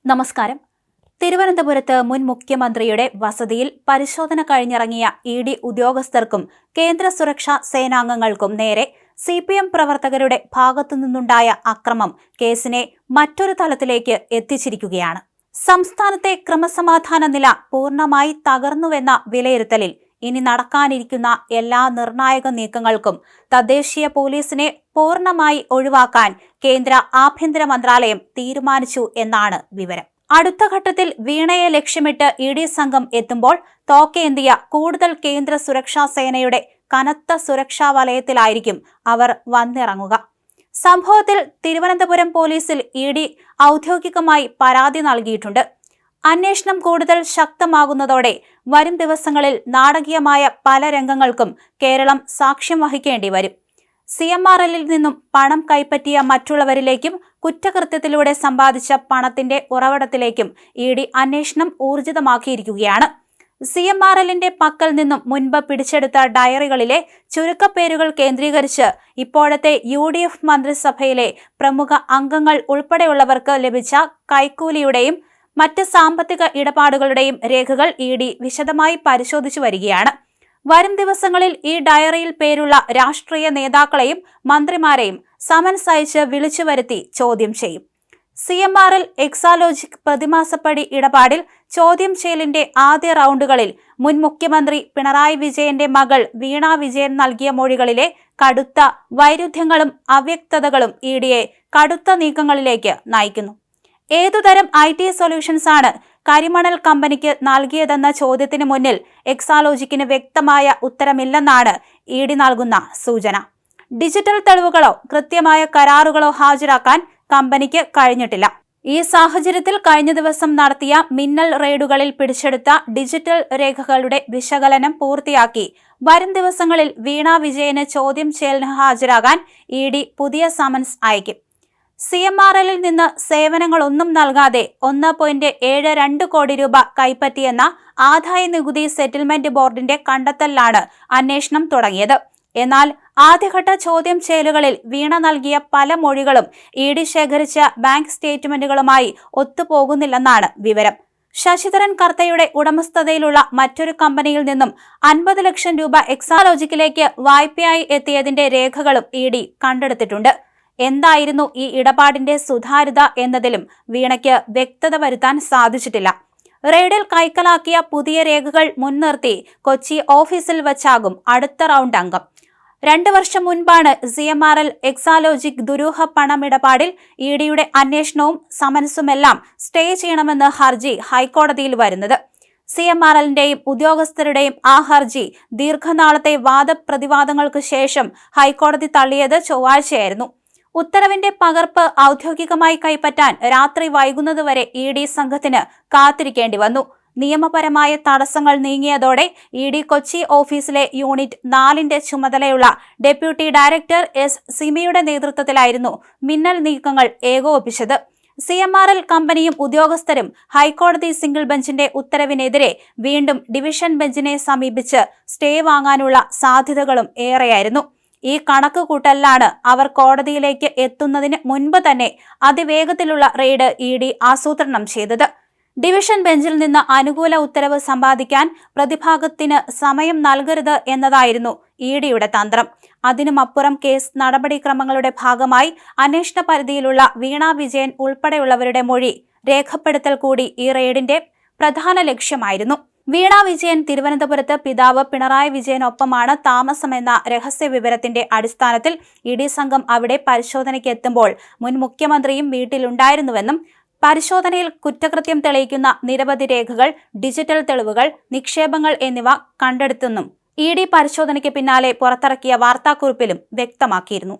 നമസ്കാരം. തിരുവനന്തപുരത്ത് മുൻ മുഖ്യമന്ത്രിയുടെ വസതിയിൽ പരിശോധന കഴിഞ്ഞിറങ്ങിയ ഇഡി ഉദ്യോഗസ്ഥർക്കും കേന്ദ്ര സുരക്ഷാ സേനാംഗങ്ങൾക്കും നേരെ CPM പ്രവർത്തകരുടെ ഭാഗത്തുനിന്നുണ്ടായ അക്രമം കേസിനെ മറ്റൊരു തലത്തിലേക്ക് എത്തിച്ചിരിക്കുകയാണ്. സംസ്ഥാനത്തെ ക്രമസമാധാന നില പൂർണ്ണമായി തകർന്നുവെന്ന വിലയിരുത്തലിൽ ഇനി നടക്കാനിരിക്കുന്ന എല്ലാ നിർണായക നീക്കങ്ങൾക്കും തദ്ദേശീയ പോലീസിനെ പൂർണ്ണമായി ഒഴിവാക്കാൻ കേന്ദ്ര ആഭ്യന്തര മന്ത്രാലയം തീരുമാനിച്ചു എന്നാണ് വിവരം. അടുത്ത ഘട്ടത്തിൽ വീണയെ ലക്ഷ്യമിട്ട് ഇഡി സംഘം എത്തുമ്പോൾ തോക്കേന്തിയ കൂടുതൽ കേന്ദ്ര സുരക്ഷാ സേനയുടെ കനത്ത സുരക്ഷാ വലയത്തിലായിരിക്കും അവർ വന്നിറങ്ങുക. സംഭവത്തിൽ തിരുവനന്തപുരം പോലീസിൽ ഇഡി ഔദ്യോഗികമായി പരാതി നൽകിയിട്ടുണ്ട്. അന്വേഷണം കൂടുതൽ ശക്തമാകുന്നതോടെ വരും ദിവസങ്ങളിൽ നാടകീയമായ പല രംഗങ്ങൾക്കും കേരളം സാക്ഷ്യം വഹിക്കേണ്ടി വരും. CMRLൽ നിന്നും പണം കൈപ്പറ്റിയ മറ്റുള്ളവരിലേക്കും കുറ്റകൃത്യത്തിലൂടെ സമ്പാദിച്ച പണത്തിന്റെ ഉറവിടത്തിലേക്കും ഇഡി അന്വേഷണം ഊർജിതമാക്കിയിരിക്കുകയാണ്. CMRLന്റെ പക്കൽ നിന്നും മുൻപ് പിടിച്ചെടുത്ത ഡയറികളിലെ ചുരുക്കപ്പേരുകൾ കേന്ദ്രീകരിച്ച് ഇപ്പോഴത്തെ UDF മന്ത്രിസഭയിലെ പ്രമുഖ അംഗങ്ങൾ ഉൾപ്പെടെയുള്ളവർക്ക് ലഭിച്ച കൈക്കൂലിയുടെയും മറ്റ് സാമ്പത്തിക ഇടപാടുകളുടെയും രേഖകൾ ഇഡി വിശദമായി പരിശോധിച്ചു വരികയാണ്. വരും ദിവസങ്ങളിൽ ഈ ഡയറിയിൽ പേരുള്ള രാഷ്ട്രീയ നേതാക്കളെയും മന്ത്രിമാരെയും സമൻസ് അയച്ച് വിളിച്ചു വരുത്തി ചോദ്യം ചെയ്യും. CMRL എക്സാലോജിക് പ്രതിമാസപ്പടി ഇടപാടിൽ ചോദ്യം ചെയ്യലിന്റെ ആദ്യ റൗണ്ടുകളിൽ മുൻ മുഖ്യമന്ത്രി പിണറായി വിജയന്റെ മകൾ വീണ വിജയൻ നൽകിയ മൊഴികളിലെ കടുത്ത വൈരുദ്ധ്യങ്ങളും അവ്യക്തതകളും ഇഡിയെ കടുത്ത നീക്കങ്ങളിലേക്ക് നയിക്കുന്നു. ഏതുതരം IT സൊല്യൂഷൻസ് ആണ് കരിമണൽ കമ്പനിക്ക് നൽകിയതെന്ന ചോദ്യത്തിന് മുന്നിൽ എക്സാലോജിക്കിന് വ്യക്തമായ ഉത്തരമില്ലെന്നാണ് ഇഡി നൽകുന്ന സൂചന. ഡിജിറ്റൽ തെളിവുകളോ കൃത്യമായ കരാറുകളോ ഹാജരാക്കാൻ കമ്പനിക്ക് കഴിഞ്ഞിട്ടില്ല. ഈ സാഹചര്യത്തിൽ കഴിഞ്ഞ ദിവസം നടത്തിയ മിന്നൽ റെയ്ഡുകളിൽ പിടിച്ചെടുത്ത ഡിജിറ്റൽ രേഖകളുടെ വിശകലനം പൂർത്തിയാക്കി വരും ദിവസങ്ങളിൽ വീണ വിജയന് ചോദ്യം ചെയ്യലിന് ഹാജരാകാൻ ഇഡി പുതിയ സമൻസ് അയക്കും. CMRLൽ നിന്ന് സേവനങ്ങളൊന്നും നൽകാതെ 1.72 കോടി രൂപ കൈപ്പറ്റിയെന്ന ആദായ നികുതി സെറ്റിൽമെന്റ് ബോർഡിന്റെ കണ്ടെത്തലിലാണ് അന്വേഷണം തുടങ്ങിയത്. എന്നാൽ ആദ്യഘട്ട ചോദ്യം ചെയ്യലുകളിൽ വീണ നൽകിയ പല മൊഴികളും ഇഡി ശേഖരിച്ച ബാങ്ക് സ്റ്റേറ്റ്മെന്റുകളുമായി ഒത്തുപോകുന്നില്ലെന്നാണ് വിവരം. ശശിധരൻ കർത്തയുടെ ഉടമസ്ഥതയിലുള്ള മറ്റൊരു കമ്പനിയിൽ നിന്നും 50 ലക്ഷം രൂപ എക്സാലോജിക്കിലേക്ക് വായ്പയായി എത്തിയതിന്റെ രേഖകളും ഇഡി കണ്ടെടുത്തിട്ടുണ്ട്. എന്തായിരുന്നു ഈ ഇടപാടിന്റെ സുതാര്യത എന്നതിലും വീണയ്ക്ക് വ്യക്തത വരുത്താൻ സാധിച്ചിട്ടില്ല. റെയ്ഡിൽ കൈക്കലാക്കിയ പുതിയ രേഖകൾ മുൻനിർത്തി കൊച്ചി ഓഫീസിൽ വച്ചാകും അടുത്ത റൗണ്ട് അംഗം. 2 വർഷം മുൻപാണ് CMRL എക്സാലോജിക് ദുരൂഹ പണമിടപാടിൽ ഇഡിയുടെ അന്വേഷണവും സമൻസുമെല്ലാം സ്റ്റേ ചെയ്യണമെന്ന് ഹർജി ഹൈക്കോടതിയിൽ വരുന്നത്. CMRLന്റെയും ഉദ്യോഗസ്ഥരുടെയും ആ ഹർജി ദീർഘനാളത്തെ വാദപ്രതിവാദങ്ങൾക്ക് ശേഷം ഹൈക്കോടതി തള്ളിയത് ചൊവ്വാഴ്ചയായിരുന്നു. ഉത്തരവിന്റെ പകർപ്പ് ഔദ്യോഗികമായി കൈപ്പറ്റാൻ രാത്രി വൈകുന്നതുവരെ ഇഡി സംഘത്തിന് കാത്തിരിക്കേണ്ടി വന്നു. നിയമപരമായ തടസ്സങ്ങൾ നീങ്ങിയതോടെ ഇഡി കൊച്ചി ഓഫീസിലെ യൂണിറ്റ് 4ന്റെ ചുമതലയുള്ള ഡെപ്യൂട്ടി ഡയറക്ടർ S. സിമിയുടെ നേതൃത്വത്തിലായിരുന്നു മിന്നൽ നീക്കങ്ങൾ ഏകോപിപ്പിച്ചത്. CMRL കമ്പനിയും ഉദ്യോഗസ്ഥരും ഹൈക്കോടതി സിംഗിൾ ബെഞ്ചിന്റെ ഉത്തരവിനെതിരെ വീണ്ടും ഡിവിഷൻ ബെഞ്ചിനെ സമീപിച്ച് സ്റ്റേ വാങ്ങാനുള്ള സാധ്യതകളും ഏറെയായിരുന്നു. ഈ കണക്കുകൂട്ടലിലാണ് അവർ കോടതിയിലേക്ക് എത്തുന്നതിന് മുൻപ് തന്നെ അതിവേഗത്തിലുള്ള റെയ്ഡ് ഇഡി ആസൂത്രണം ചെയ്തത്. ഡിവിഷൻ ബെഞ്ചിൽ നിന്ന് അനുകൂല ഉത്തരവ് സമ്പാദിക്കാൻ പ്രതിഭാഗത്തിന് സമയം നൽകരുത് എന്നതായിരുന്നു ഇഡിയുടെ തന്ത്രം. അതിനുമപ്പുറം കേസ് നടപടിക്രമങ്ങളുടെ ഭാഗമായി അന്വേഷണ പരിധിയിലുള്ള വീണ വിജയൻ ഉൾപ്പെടെയുള്ളവരുടെ മൊഴി രേഖപ്പെടുത്തൽ കൂടി ഈ റെയ്ഡിന്റെ പ്രധാന ലക്ഷ്യമായിരുന്നു. വീണ വിജയൻ തിരുവനന്തപുരത്ത് പിതാവ് പിണറായി വിജയനൊപ്പമാണ് താമസമെന്ന രഹസ്യ വിവരത്തിന്റെ അടിസ്ഥാനത്തിൽ ഇഡി സംഘം അവിടെ പരിശോധനയ്ക്ക് എത്തുമ്പോൾ മുൻ മുഖ്യമന്ത്രിയും വീട്ടിലുണ്ടായിരുന്നുവെന്നും പരിശോധനയിൽ കുറ്റകൃത്യം തെളിയിക്കുന്ന നിരവധി രേഖകൾ, ഡിജിറ്റൽ തെളിവുകൾ, നിക്ഷേപങ്ങൾ എന്നിവ കണ്ടെടുത്തെന്നും ഇഡി പരിശോധനയ്ക്ക് പിന്നാലെ പുറത്തിറക്കിയ വാർത്താക്കുറിപ്പിലും വ്യക്തമാക്കിയിരുന്നു.